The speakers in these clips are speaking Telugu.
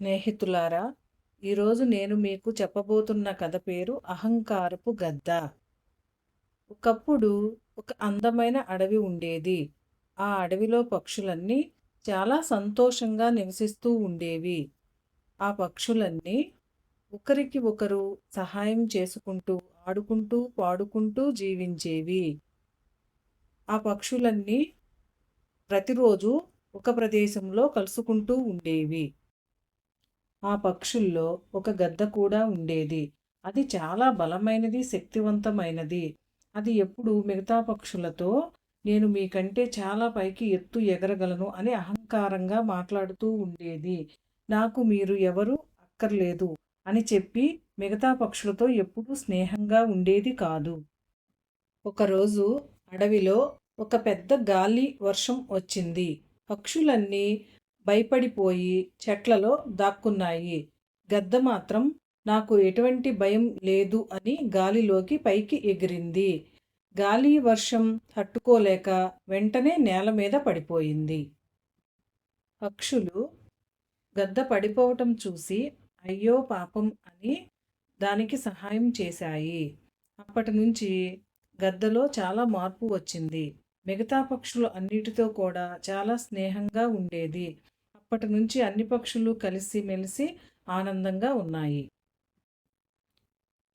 స్నేహితులారా, ఈరోజు నేను మీకు చెప్పబోతున్న కథ పేరు అహంకారపు గద్ద. ఒకప్పుడు ఒక అందమైన అడవి ఉండేది. ఆ అడవిలో పక్షులన్నీ చాలా సంతోషంగా నివసిస్తూ ఉండేవి. ఆ పక్షులన్నీ ఒకరికి ఒకరు సహాయం చేసుకుంటూ, ఆడుకుంటూ, పాడుకుంటూ జీవించేవి. ఆ పక్షులన్నీ ప్రతిరోజు ఒక ప్రదేశంలో కలుసుకుంటూ ఉండేవి. ఆ పక్షుల్లో ఒక గద్ద కూడా ఉండేది. అది చాలా బలమైనది, శక్తివంతమైనది. అది ఎప్పుడు మిగతా పక్షులతో నేను మీకంటే చాలా పైకి ఎత్తు ఎగరగలను అని అహంకారంగా మాట్లాడుతూ ఉండేది. నాకు మీరు ఎవరు అక్కర్లేదు అని చెప్పి మిగతా పక్షులతో ఎప్పుడూ స్నేహంగా ఉండేది కాదు. ఒకరోజు అడవిలో ఒక పెద్ద గాలి వర్షం వచ్చింది. పక్షులన్నీ భయపడిపోయి చెట్లలో దాక్కున్నాయి. గద్ద మాత్రం నాకు ఎటువంటి భయం లేదు అని గాలిలోకి పైకి ఎగిరింది. గాలి వర్షం తట్టుకోలేక వెంటనే నేల మీద పడిపోయింది. పక్షులు గద్ద పడిపోవటం చూసి అయ్యో పాపం అని దానికి సహాయం చేశాయి. అప్పటి నుంచి గద్దలో చాలా మార్పు వచ్చింది. మిగతా పక్షులు అన్నిటితో కూడా చాలా స్నేహంగా ఉండేది. అప్పటి నుంచి అన్ని పక్షులు కలిసి మెలిసి ఆనందంగా ఉన్నాయి.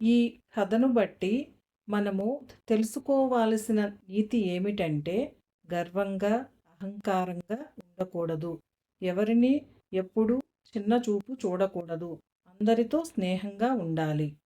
ఈ కథను బట్టి మనము తెలుసుకోవాల్సిన నీతి ఏమిటంటే గర్వంగా, అహంకారంగా ఉండకూడదు. ఎవరిని ఎప్పుడూ చిన్న చూపు చూడకూడదు. అందరితో స్నేహంగా ఉండాలి.